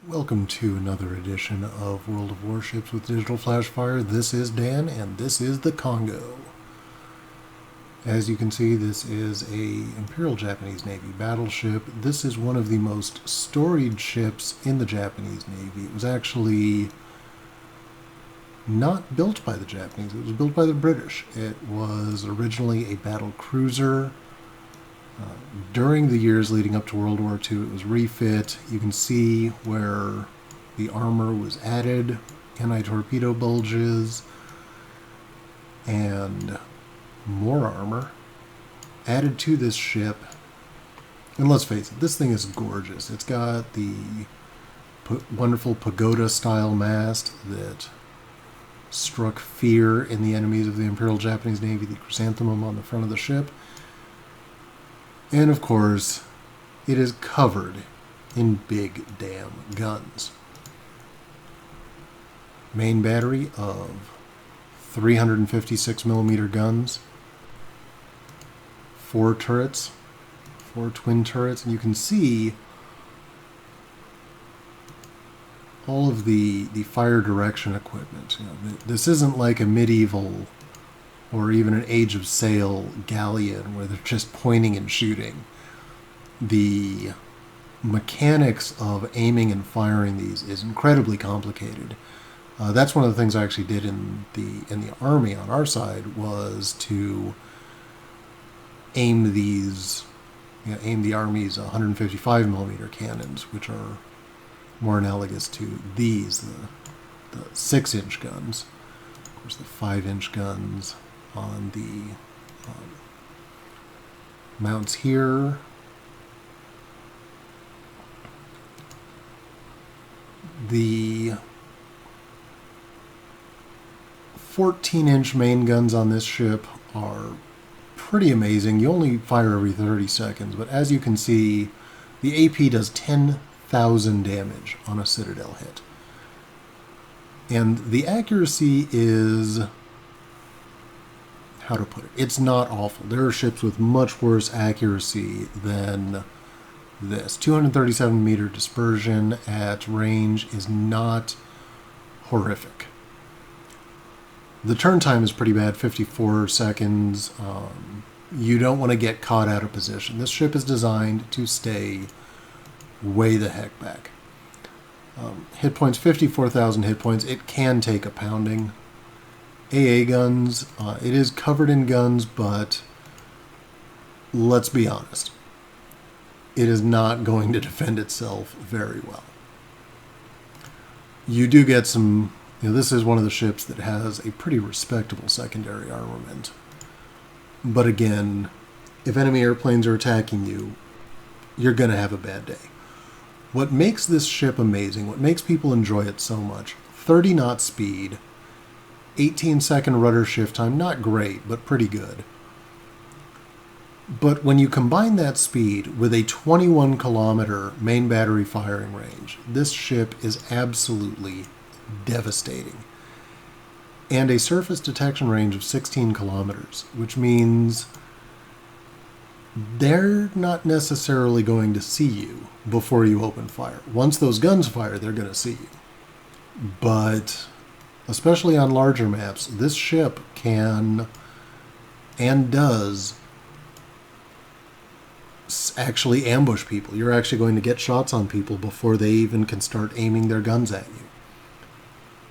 Welcome to another edition of World of Warships with Digital.Flash.Fire. This is Dan, and this is the Kongo. As you can see, this is a Imperial Japanese Navy battleship. This is one of the most storied ships in the Japanese Navy. It was actually not built by the Japanese, it was built by the British. It was originally a battle cruiser. During the years leading up to World War II, it was refit. You can see where the armor was added, anti-torpedo bulges, and more armor added to this ship. And let's face it, this thing is gorgeous. It's got the wonderful pagoda-style mast that struck fear in the enemies of the Imperial Japanese Navy, the chrysanthemum on the front of the ship. And of course, it is covered in big damn guns. Main battery of 356mm guns, 4 turrets, 4 twin turrets, and you can see all of the fire direction equipment. This isn't like a medieval or even an Age of Sail galleon where they're just pointing and shooting. The mechanics of aiming and firing these is incredibly complicated. That's one of the things I actually did in the Army on our side, was to aim aim the Army's 155mm cannons, which are more analogous to these, the 6-inch guns. Of course, the 5-inch guns on the mounts here. The 14-inch main guns on this ship are pretty amazing. You only fire every 30 seconds, but as you can see, the AP does 10,000 damage on a Citadel hit. And the accuracy is, how to put it, it's not awful. There are ships with much worse accuracy than this. 237-meter dispersion at range is not horrific. The turn time is pretty bad, 54 seconds. You don't want to get caught out of position. This ship is designed to stay way the heck back. Hit points, 54,000 hit points. It can take a pounding. AA guns, it is covered in guns, but let's be honest, it is not going to defend itself very well. You do get some, this is one of the ships that has a pretty respectable secondary armament. But again, if enemy airplanes are attacking you, you're going to have a bad day. What makes this ship amazing, what makes people enjoy it so much, 30 knot speed, 18-second rudder shift time, not great, but pretty good. But when you combine that speed with a 21-kilometer main battery firing range, this ship is absolutely devastating. And a surface detection range of 16 kilometers, which means they're not necessarily going to see you before you open fire. Once those guns fire, they're going to see you. But especially on larger maps, this ship can and does actually ambush people. You're actually going to get shots on people before they even can start aiming their guns at you.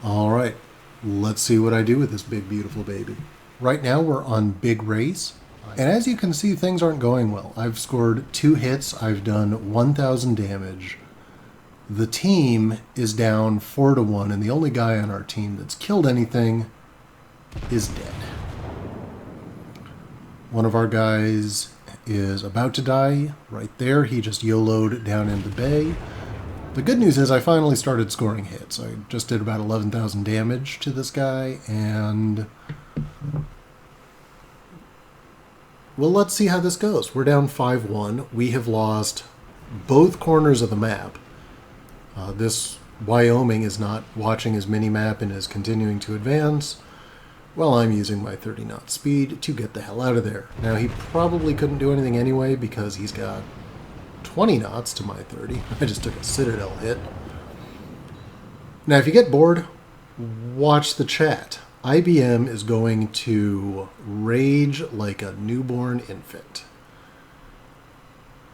All right, let's see what I do with this big, beautiful baby. Right now we're on Big Race, and as you can see, things aren't going well. I've scored 2 hits. I've done 1,000 damage. The team is down 4-1, and the only guy on our team that's killed anything is dead. One of our guys is about to die right there. He just YOLO'd down in the bay. The good news is I finally started scoring hits. I just did about 11,000 damage to this guy, and well, let's see how this goes. We're down 5-1. We have lost both corners of the map. This Wyoming is not watching his mini-map and is continuing to advance, while I'm using my 30-knot speed to get the hell out of there. Now, he probably couldn't do anything anyway because he's got 20 knots to my 30. I just took a Citadel hit. Now, if you get bored, watch the chat. IBM is going to rage like a newborn infant.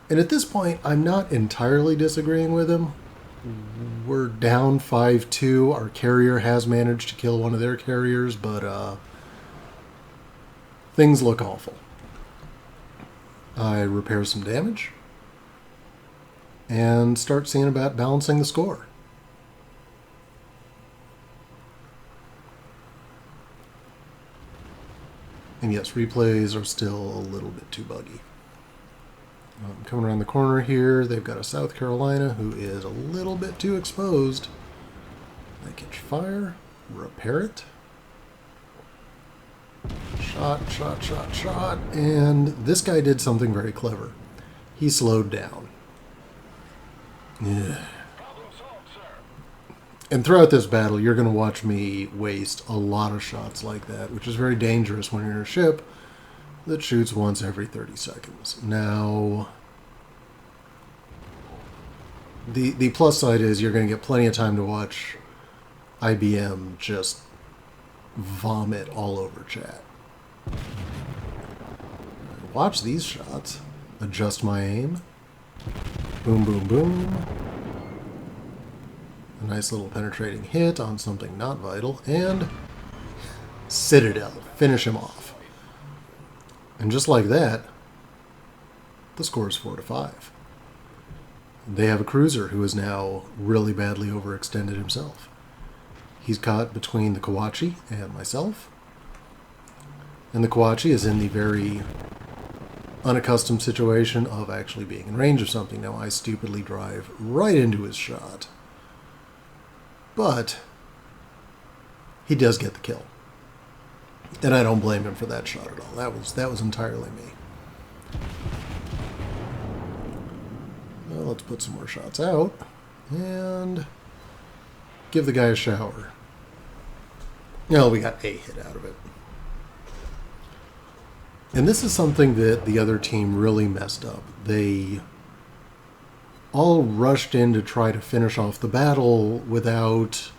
And at this point, I'm not entirely disagreeing with him. We're down 5-2. Our carrier has managed to kill one of their carriers, but things look awful. I repair some damage and start seeing about balancing the score. And yes, replays are still a little bit too buggy. Coming around the corner here, they've got a South Carolina who is a little bit too exposed. I catch fire, repair it. Shot, shot, shot, shot. And this guy did something very clever. He slowed down. Yeah. And throughout this battle, you're going to watch me waste a lot of shots like that, which is very dangerous when you're in a ship that shoots once every 30 seconds. Now, the plus side is you're going to get plenty of time to watch IBM just vomit all over chat. Watch these shots. Adjust my aim. Boom, boom, boom. A nice little penetrating hit on something not vital. And Citadel. Finish him off. And just like that, the score is 4-5. They have a cruiser who is now really badly overextended himself. He's caught between the Kawachi and myself. And the Kawachi is in the very unaccustomed situation of actually being in range of something. Now, I stupidly drive right into his shot. But he does get the kill. And I don't blame him for that shot at all. That was entirely me. Well, let's put some more shots out. And give the guy a shower. No, we got a hit out of it. And this is something that the other team really messed up. They all rushed in to try to finish off the battle without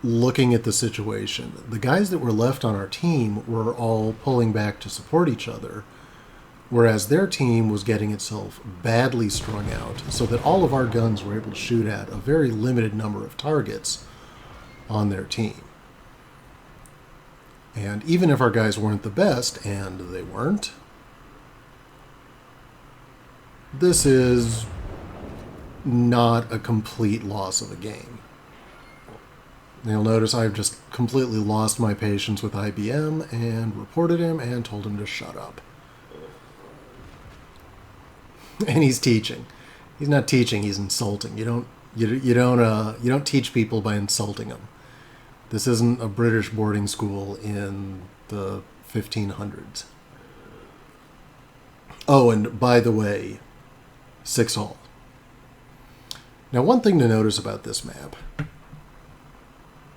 looking at the situation. The guys that were left on our team were all pulling back to support each other, whereas their team was getting itself badly strung out, so that all of our guns were able to shoot at a very limited number of targets on their team. And even if our guys weren't the best, and they weren't, this is not a complete loss of a game. You'll notice I've just completely lost my patience with IBM and reported him and told him to shut up. And he's teaching. He's not teaching, he's insulting. You don't teach people by insulting them. This isn't a British boarding school in the 1500s. Oh, and by the way, 6 all. Now, one thing to notice about this map.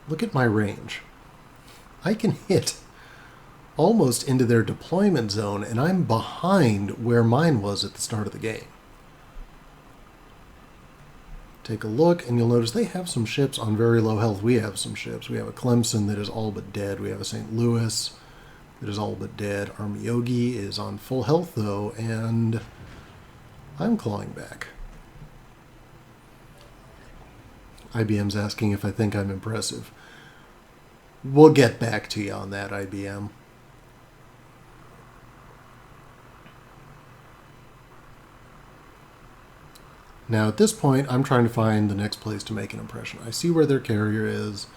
Look at my range. I can hit almost into their deployment zone, and I'm behind where mine was at the start of the game. Take a look, and you'll notice they have some ships on very low health. We have some ships. We have a Clemson that is all but dead. We have a St. Louis that is all but dead. Our Miyogi is on full health, though, and I'm clawing back. IBM's asking if I think I'm impressive. We'll get back to you on that, IBM. Now, at this point, I'm trying to find the next place to make an impression. I see where their carrier is.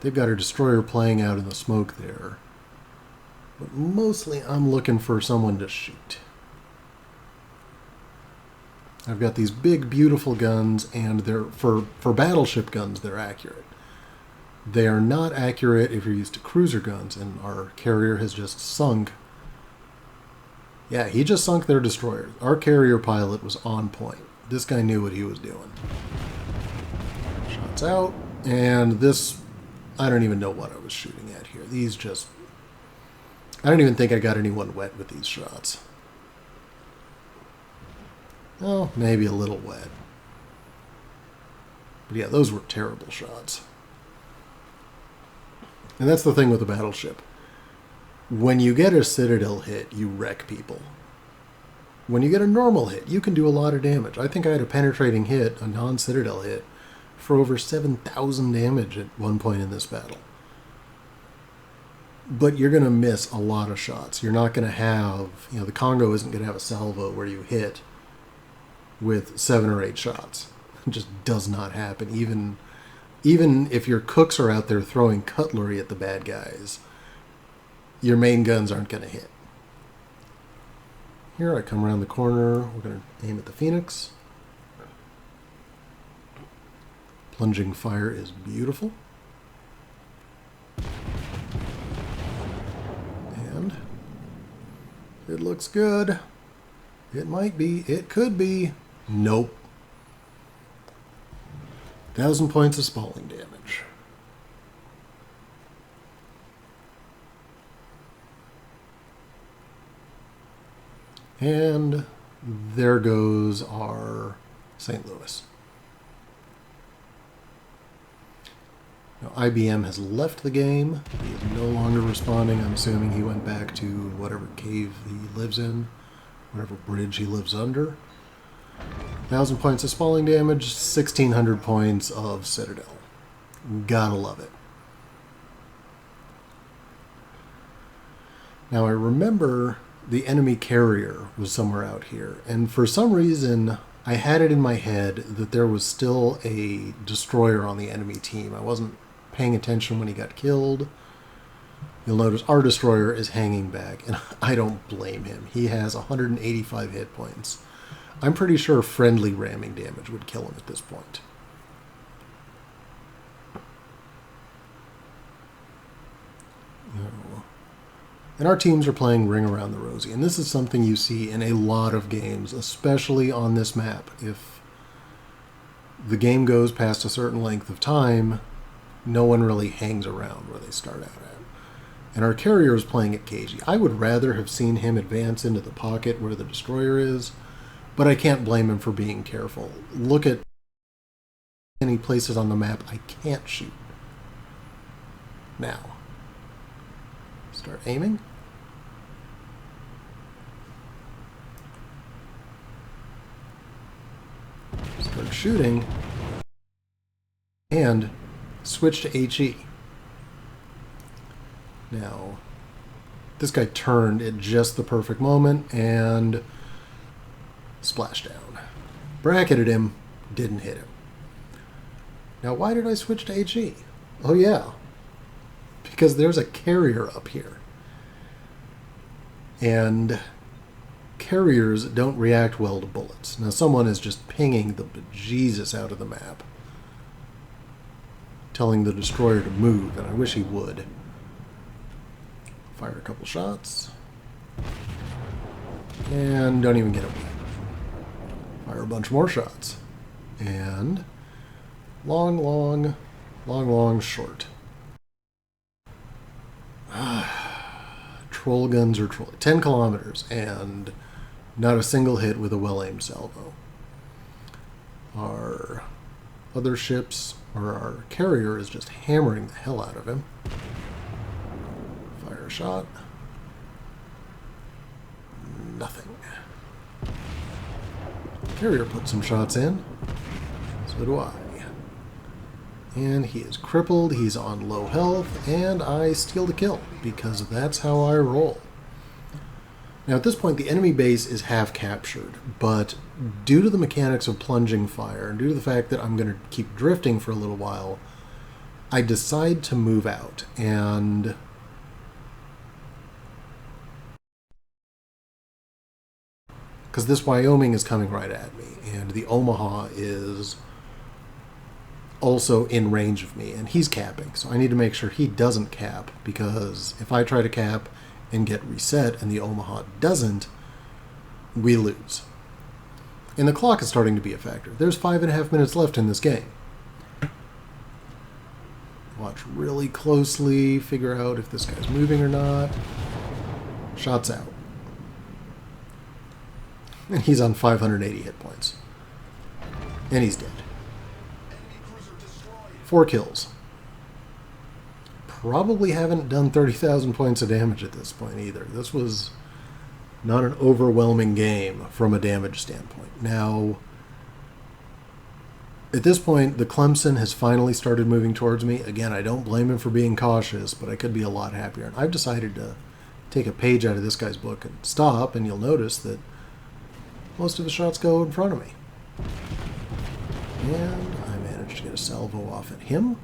They've got a destroyer playing out in the smoke there. But mostly, I'm looking for someone to shoot. I've got these big, beautiful guns, and they're for battleship guns, they're accurate. They are not accurate if you're used to cruiser guns, and our carrier has just sunk. Yeah, he just sunk their destroyer. Our carrier pilot was on point. This guy knew what he was doing. Shots out, and this, I don't even know what I was shooting at here. These just, I don't even think I got anyone wet with these shots. Oh, maybe a little wet. But yeah, those were terrible shots. And that's the thing with a battleship. When you get a Citadel hit, you wreck people. When you get a normal hit, you can do a lot of damage. I think I had a penetrating hit, a non-Citadel hit, for over 7,000 damage at one point in this battle. But you're going to miss a lot of shots. You're not going to have, the Kongo isn't going to have a salvo where you hit with 7 or 8 shots. It just does not happen. Even if your cooks are out there throwing cutlery at the bad guys, your main guns aren't going to hit. Here I come around the corner. We're going to aim at the Phoenix. Plunging fire is beautiful. And it looks good. It might be. It could be. Nope. 1,000 points of spalling damage. And there goes our St. Louis. Now, IBM has left the game. He is no longer responding. I'm assuming he went back to whatever cave he lives in, whatever bridge he lives under. 1,000 points of spalling damage, 1,600 points of Citadel. Gotta love it. Now, I remember the enemy carrier was somewhere out here, and for some reason, I had it in my head that there was still a destroyer on the enemy team. I wasn't paying attention when he got killed. You'll notice our destroyer is hanging back, and I don't blame him. He has 185 hit points. I'm pretty sure friendly ramming damage would kill him at this point. And our teams are playing Ring Around the Rosie, and this is something you see in a lot of games, especially on this map. If the game goes past a certain length of time, no one really hangs around where they start out at. And our carrier is playing it cagey. I would rather have seen him advance into the pocket where the destroyer is, but I can't blame him for being careful. Look at any places on the map I can't shoot. Now, start aiming. Start shooting. And switch to HE. Now, this guy turned at just the perfect moment and splashed down. Bracketed him, didn't hit him. Now, why did I switch to HE? Oh, yeah. Because there's a carrier up here. And carriers don't react well to bullets. Now, someone is just pinging the bejesus out of the map, telling the destroyer to move, and I wish he would. Fire a couple shots. And don't even get him. Fire a bunch more shots. And long, short. Troll guns are troll. 10 kilometers and not a single hit with a well-aimed salvo. Our other ships, or our carrier, is just hammering the hell out of him. Fire a shot. Nothing. Carrier put some shots in. So do I. And he is crippled, he's on low health, and I steal the kill, because that's how I roll. Now at this point, the enemy base is half captured, but due to the mechanics of plunging fire, and due to the fact that I'm going to keep drifting for a little while, I decide to move out, and because this Wyoming is coming right at me, and the Omaha is also in range of me, and he's capping, so I need to make sure he doesn't cap, because if I try to cap and get reset and the Omaha doesn't, we lose. And the clock is starting to be a factor. There's 5.5 minutes left in this game. Watch really closely, figure out if this guy's moving or not. Shots out. And he's on 580 hit points. And he's dead. 4 kills. Probably haven't done 30,000 points of damage at this point either. This was not an overwhelming game from a damage standpoint. Now, at this point, the Clemson has finally started moving towards me. Again, I don't blame him for being cautious, but I could be a lot happier. And I've decided to take a page out of this guy's book and stop, and you'll notice that most of the shots go in front of me. And I managed to get a salvo off at him.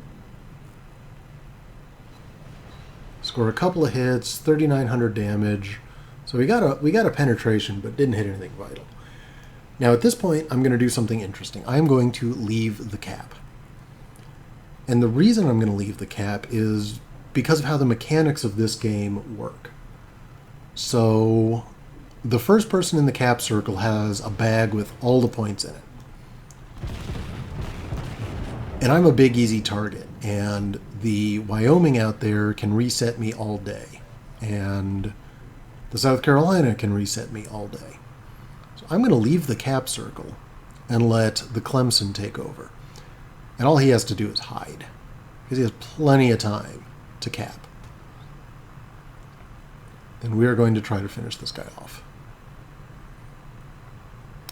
Score a couple of hits, 3,900 damage. So we got a penetration, but didn't hit anything vital. Now at this point, I'm going to do something interesting. I'm going to leave the cap. And the reason I'm going to leave the cap is because of how the mechanics of this game work. So the first person in the cap circle has a bag with all the points in it. And I'm a big, easy target. And the Wyoming out there can reset me all day. And the South Carolina can reset me all day. So I'm going to leave the cap circle and let the Clemson take over. And all he has to do is hide, because he has plenty of time to cap. And we are going to try to finish this guy off.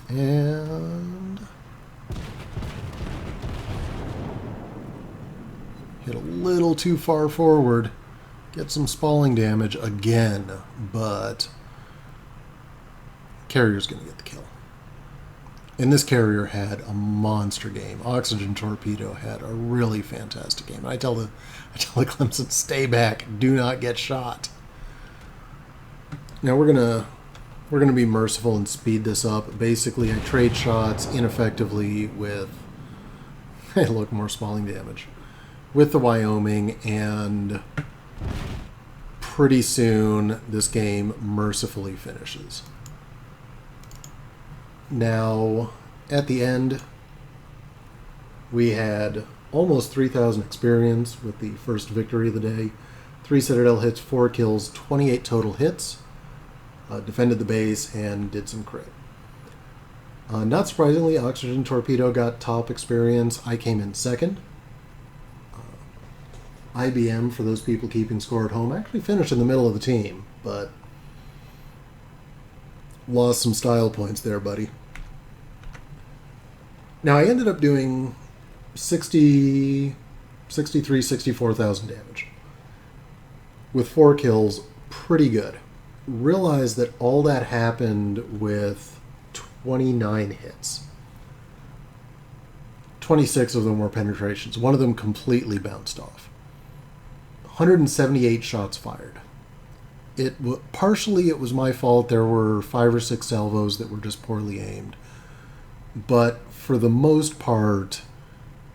And hit a little too far forward. Get some spalling damage again, but carrier's going to get the kill. And this carrier had a monster game. Oxygen Torpedo had a really fantastic game. I tell the Clemson, stay back, do not get shot. Now we're gonna be merciful and speed this up. Basically, I trade shots ineffectively with, hey look, more spalling damage, with the Wyoming, and pretty soon this game mercifully finishes. Now, at the end, we had almost 3,000 experience with the first victory of the day. 3 Citadel hits, 4 kills, 28 total hits. Defended the base and did some crit. Not surprisingly, Oxygen Torpedo got top experience. I came in second. IBM, for those people keeping score at home, actually finished in the middle of the team, but lost some style points there, buddy. Now, I ended up doing 64,000 damage. With 4 kills, pretty good. Realize that all that happened with 29 hits. 26 of them were penetrations. One of them completely bounced off. 178 shots fired. Partially it was my fault. There were 5 or 6 salvos that were just poorly aimed. But for the most part,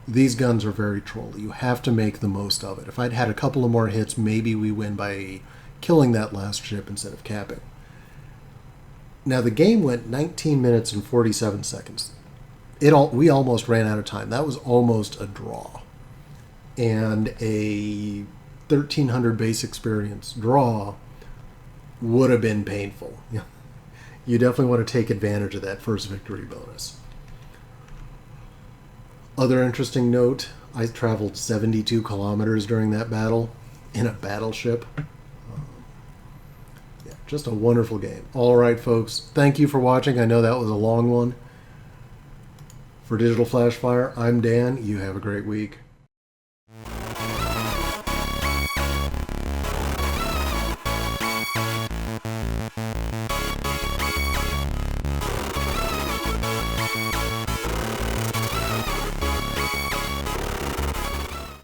these guns are very trolly. You have to make the most of it. If I'd had a couple of more hits, maybe we win by killing that last ship instead of capping. Now the game went 19 minutes and 47 seconds. We almost ran out of time. That was almost a draw. And a 1,300 base experience draw would have been painful. You definitely want to take advantage of that first victory bonus. Other interesting note, I traveled 72 kilometers during that battle in a battleship. Just a wonderful game. All right, folks. Thank you for watching. I know that was a long one. For Digital Flash Fire, I'm Dan. You have a great week.